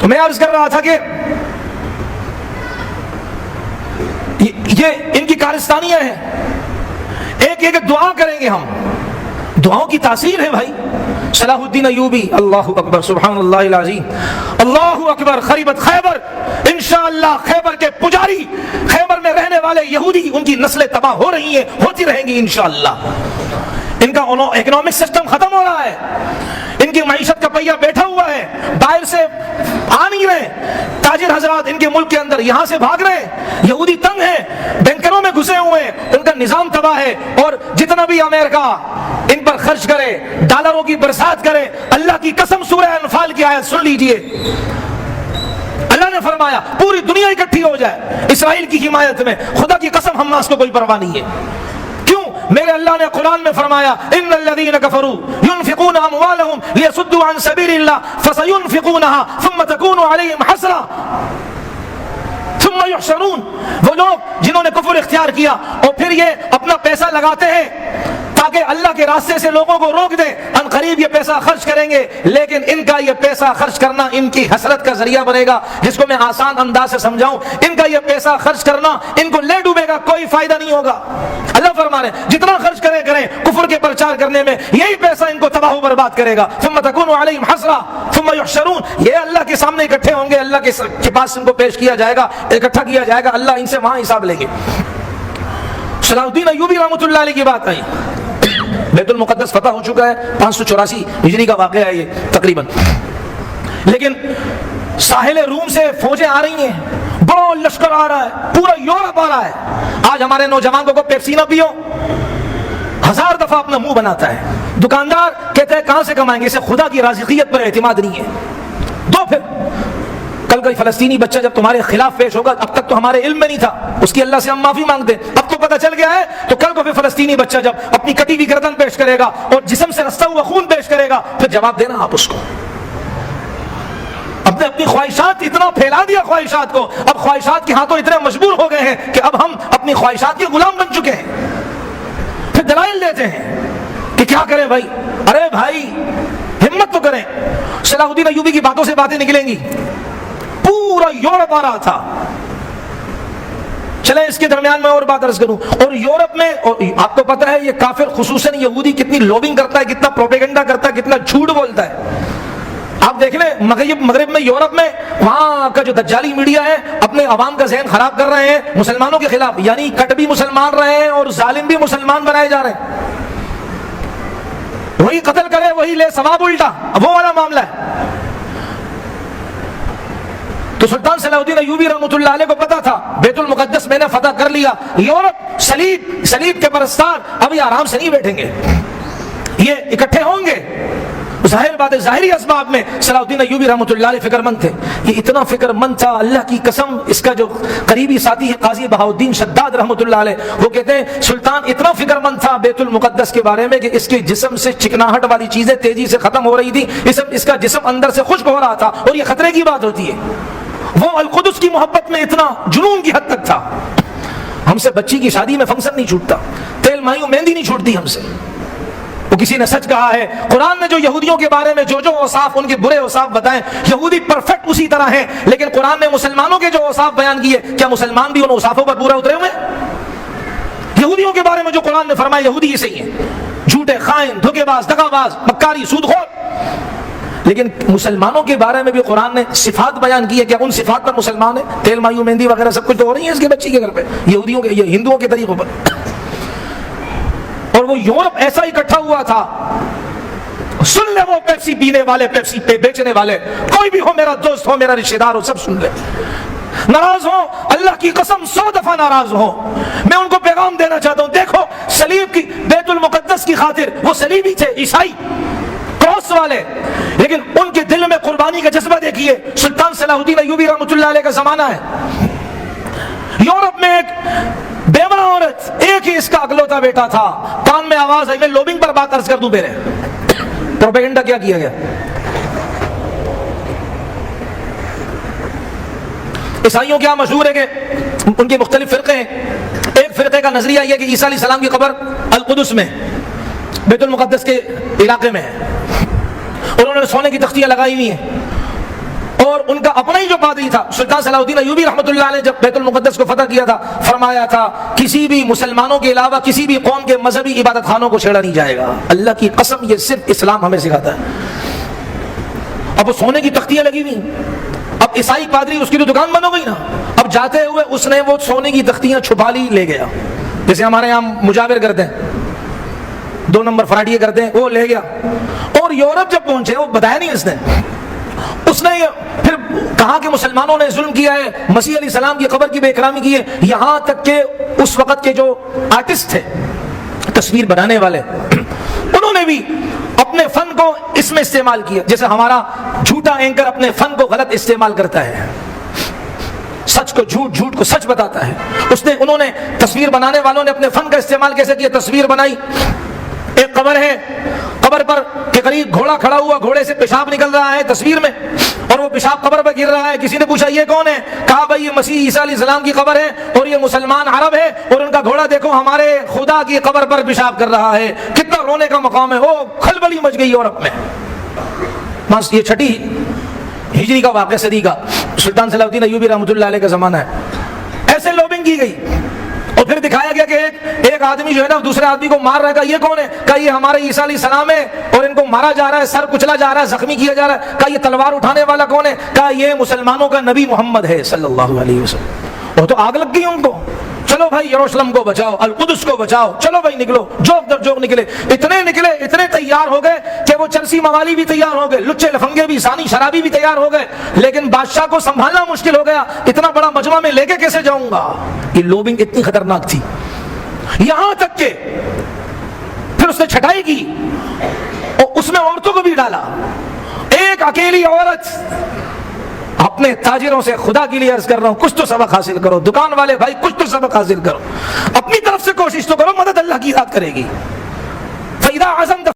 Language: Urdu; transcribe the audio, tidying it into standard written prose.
تو میں عرض کر رہا تھا کہ یہ ان کی کارستانیاں ہیں. ایک ایک دعا کریں گے ہم, دعاؤں کی تاثیر ہے بھائی. صلاح الدین ایوبی, اللہ اکبر سبحان اللہ العظیم, اللہ اکبر. خریبت خیبر, انشاءاللہ خیبر کے پجاری, خیبر میں رہنے والے یہودی, ان کی نسلیں تباہ ہو رہی ہیں, ہوتی رہیں گی انشاءاللہ. ان کا اکنامک سسٹم ختم ہو رہا ہے, ان کی معیشت کا پہیہ بیٹھا ہوا ہے, باہر سے آ نہیں رہے, تاجر حضرات ان کے ملک کے اندر یہاں سے بھاگ رہے ہیں, یہودی تنگ ہیں, بینکروں میں گھسے ہوئے ہیں, ان کا نظام تباہ ہے. اور جتنا بھی امریکہ ان پر خرچ کرے, ڈالروں کی برسات کرے, اللہ کی قسم سورہ انفال کی آیت سن لیجئے, اللہ نے فرمایا پوری دنیا اکٹھی ہو جائے اسرائیل کی حمایت میں, خدا کی قسم حماس کو کوئی پرواہ نہیں ہے. کیوں؟ میرے اللہ نے قرآن میں فرمایا ان الذين كفروا ينفقون اموالهم ليصدوا عن سبيل الله فسينفقونها ثم تكون عليهم حسرة ثم يحشرون. وہ لوگ جنہوں نے کفر اختیار کیا اور پھر یہ اپنا پیسہ لگاتے ہیں تاکہ اللہ کے راستے سے لوگوں کو روک دیں, ان قریب یہ پیسہ خرچ کریں گے, لیکن ان کا یہ پیسہ خرچ کرنا ان کی حسرت کا ذریعہ بنے گا. جس کو میں آسان انداز سے سمجھاؤں, ان کا یہ پیسہ خرچ کرنا ان کو لے ڈوبے گا, کوئی فائدہ نہیں ہوگا. اللہ فرما رہے ہیں جتنا خرچ کریں کفر کے پرچار کرنے میں, یہی پیسہ ان کو تباہ و برباد کرے گا. ثم تكون عليهم حسرة ثم يحشرون. یہ اللہ کے سامنے اکٹھے ہوں گے, اللہ کے پاس ان کو پیش کیا جائے گا, اکٹھا کیا جائے گا, اللہ ان سے وہاں حساب لیں گے. صلاح الدین ایوبی رحمۃ اللہ علیہ کی بات آئی. بیت المقدس فتح ہو چکا ہے, 584 ہجری کا واقعہ ہے یہ تقریباً, لیکن ساحل روم سے فوجیں آ رہی ہیں, بڑا لشکر آ رہا ہے, پورا یورپ آ رہا ہے. آج ہمارے نوجوانوں کو پیپسی نہ پیو, 1000 دفعہ اپنا منہ بناتا ہے. دکاندار کہتے ہیں کہاں سے کمائیں گے, اسے خدا کی رازقیت پر اعتماد نہیں ہے. دو پھر کل کوئی فلسطینی بچہ جب تمہارے خلاف پیش ہوگا, اب تک تو ہمارے علم میں نہیں تھا, اس کی اللہ سے ہم معافی مانگتے, اب تو پتہ چل گیا ہے, تو کل کو پھر فلسطینی بچہ جب اپنی کٹی ہوئی گردن پیش کرے گا اور جسم سے رستا ہوا خون پیش کرے گا, پھر جواب دینا آپ اس کو. اپنی خواہشات اتنا پھیلا دیا خواہشات کو, اب خواہشات کے ہاتھوں اتنے مجبور ہو گئے ہیں کہ اب ہم اپنی خواہشات کے غلام بن چکے ہیں. پھر دلائل دیتے ہیں کہ کیا کریں بھائی, ارے بھائی ہمت تو کریں. صلاح الدین ایوبی کی باتوں سے باتیں نکلیں گی, پورا یورپ آ رہا تھا. چلیں اس کے درمیان میں اور بات عرض کروں, اور یورپ میں, اور آپ کو پتہ ہے یہ کافر خصوصاً یہودی کتنی لوبنگ کرتا ہے, کتنا پروپیگنڈا کرتا ہے, کتنا جھوٹ بولتا ہے. آپ دیکھ لیں مغرب میں, یورپ میں, وہاں کا جو دجالی میڈیا ہے اپنے عوام کا ذہن خراب کر رہے ہیں مسلمانوں کے خلاف, یعنی کٹ بھی مسلمان رہے ہیں اور ظالم بھی مسلمان بنائے جا رہے ہیں. وہی قتل کرے وہی لے ثواب الٹا, وہ والا معاملہ ہے. تو سلطان صلاح الدین ایوبی رحمۃ اللہ علیہ کو پتا تھا بیت المقدس میں نے فتح کر لیا, یورپ صلیب کے پرستار ابھی آرام سے نہیں بیٹھیں گے, یہ اکٹھے ہوں گے. ظاہر بات ہے, ظاہری اسباب میں صلاح الدین ایوبی رحمۃ اللہ علیہ فکر مند تھے. یہ اتنا فکر مند تھا, اللہ کی قسم, اس کا جو قریبی ساتھی ہے قاضی بہاؤالدین شداد رحمۃ اللہ علیہ, وہ کہتے ہیں سلطان اتنا فکر مند تھا بیت المقدس کے بارے میں کہ اس کے جسم سے چکناہٹ والی چیزیں تیزی سے ختم ہو رہی تھی, اس کا جسم اندر سے خشک ہو رہا تھا, اور یہ خطرے کی بات ہوتی ہے. وہ القدس کی محبت میں اتنا جنون کی حد تک تھا. ہم سے بچی کی شادی میں فنکشن نہیں چھوٹتا, تیل مایوں مہندی نہیں چھوٹتی ہم سے. وہ کسی نے سچ کہا ہے, قرآن نے جو یہودیوں کے بارے میں جو اوصاف, ان کے برے اوصاف بتائیں, یہودی پرفیکٹ اسی طرح ہیں, لیکن قرآن نے مسلمانوں کے جو اوصاف بیان کیے, کیا مسلمان بھی ان اوصافوں پر پورا اترے ہوئے؟ یہودیوں کے بارے میں جو قرآن نے فرمایا, یہودی ایسے ہی ہیں, جھوٹے, خائن, دھوکے باز, دغا باز, مکاری, سود خور. لیکن مسلمانوں کے بارے میں بھی قرآن نے صفات بیان کی ہے, کیا ان صفات پر مسلمان ہیں؟ تیل مایوں مہندی وغیرہ سب کچھ تو ہو رہی ہے اس کے بچی کے گھر پہ, یہودیوں کے, ہندوؤں کے طریقوں پر. اور وہ یورپ ایسا اکٹھا ہوا تھا, سن لے وہ پیپسی پینے والے, پیپسی پہ بیچنے والے, کوئی بھی ہو, میرا دوست ہو, میرا رشتہ دار ہو, سب سن لے. ناراض ہو, اللہ کی قسم 100 دفعہ ناراض ہو, میں ان کو پیغام دینا چاہتا ہوں, دیکھو صلیب کی, بیت المقدس کی خاطر وہ صلیبی تھے, عیسائی کراس والے, لیکن ان کے دل میں قربانی کا جذبہ دیکھیے. سلطان صلاح الدین ایوبی رحمۃ اللہ علیہ کا زمانہ ہے, یورپ میں ایک بیوہ عورت, ایک ہی اس کا اکلوتا بیٹا تھا, کان میں آواز آئی, میں لوبنگ پر بات عرض کر دوں, میرے پروپیگنڈا کیا کیا گیا. عیسائیوں کیا مشہور ہے کہ ان کے مختلف فرقے ہیں. ایک فرقے کا نظریہ یہ کہ عیسیٰ علیہ السلام کی قبر القدس میں, بیت المقدس کے علاقے میں ہے, اور انہوں نے سونے کی تختیاں لگائی ہوئی ہیں, اور اور ان کا اپنا ہی جو پادری تھا سلطان صلاح الدین ایوبی رحمۃ اللہ علیہ، جب بیت المقدس کو فتح کیا تھا، فرمایا تھا کسی بھی مسلمانوں کے علاوہ کسی بھی قوم کے مذہبی عبادت خانوں کو چھیڑا نہیں جائے گا۔ اللہ کی قسم یہ صرف اسلام ہمیں سکھاتا ہے۔ اب وہ سونے کی تختیاں لگی ہوئی، اب عیسائی پادری اس کی تو دکان بند ہو گئی نا، اب جاتے ہوئے اس نے وہ سونے کی تختیاں چھپا لی، لے گیا، جیسے ہمارے یہاں مجاور کرتے ہیں، 2 نمبر فراٹیے کرتے ہیں، وہ لے گیا۔ اور یورپ جب پہنچے، وہ بتایا نہیں اس نے پھر کہا کہ مسلمانوں نے ظلم کیا ہے، مسیح علیہ السلام کی قبر کی بے اکرامی کی ہے، یہاں تک کہ اس وقت کے جو آرٹسٹ تھے، تصویر بنانے والے، انہوں نے بھی اپنے فن کو اس میں استعمال کیا، جیسے ہمارا جھوٹا اینکر اپنے فن کو غلط استعمال کرتا ہے، سچ کو جھوٹ، جھوٹ کو سچ بتاتا ہے۔ انہوں نے تصویر بنانے والوں نے اپنے فن کا استعمال کیسے کیا؟ تصویر بنائی، ایک قبر ہے، قبر پر کے قریب گھوڑا کھڑا ہوا، گھوڑے سے پیشاب نکل رہا ہے تصویر میں، اور وہ پیشاب قبر پر گر رہا ہے۔ کسی نے پوچھا یہ کون ہے؟ کہا بھائی یہ مسیح عیسیٰ علیہ السلام کی قبر ہے، اور یہ مسلمان عرب ہے، اور ان کا گھوڑا دیکھو ہمارے خدا کی قبر پر پیشاب کر رہا ہے۔ کتنا رونے کا مقام ہے، وہ کھلبلی مچ گئی یورپ میں۔ بس یہ 6 ہجری کا واقعہ، صدی کا، سلطان صلاح الدین ایوبی رحمۃ اللہ علیہ کا زمانہ ہے۔ ایسے لوبنگ کی گئی، اور پھر دکھایا گیا کہ ایک آدمی جو ہے نا دوسرے آدمی کو مار رہا ہے، کہا یہ کون ہے؟ کہا یہ ہمارے عیسیٰ علیہ السلام ہے، اور ان کو مارا جا رہا ہے، سر کچلا جا رہا ہے، زخمی کیا جا رہا ہے۔ کہا یہ تلوار اٹھانے والا کون ہے؟ کہا یہ مسلمانوں کا نبی محمد ہے صلی اللہ علیہ وسلم۔ وہ تو آگ لگ گئی ان کو، چلو بھائی یروشلم کو بچاؤ، القدس کو بچاؤ، چلو بھائی نکلو، جوک در جوک نکلے، اتنے تیار ہو گئے کہ وہ چلسی موالی بھی تیار ہو گئے، لچے لفنگے بھی، ثانی شرابی بھی تیار ہو گئے، لیکن بادشاہ کو سنبھالنا مشکل ہو گیا، اتنا بڑا مجمع میں لے کے کیسے جاؤں گا؟ یہ لوبنگ اتنی خطرناک تھی، یہاں تک کہ پھر اس نے چھٹائی کی اور اس میں عورتوں کو بھی ڈالا۔ ایک اکیلی عورت اپنے تاجروں سے، خدا کے لیے عرض کر رہا ہوں کچھ تو سبق حاصل کرو، دکان والے بھائی کچھ تو سبق حاصل کرو، اپنی طرف سے کوشش تو کرو، مدد اللہ کی ذات کرے گی۔ فَإِذَا عَزَمْتَ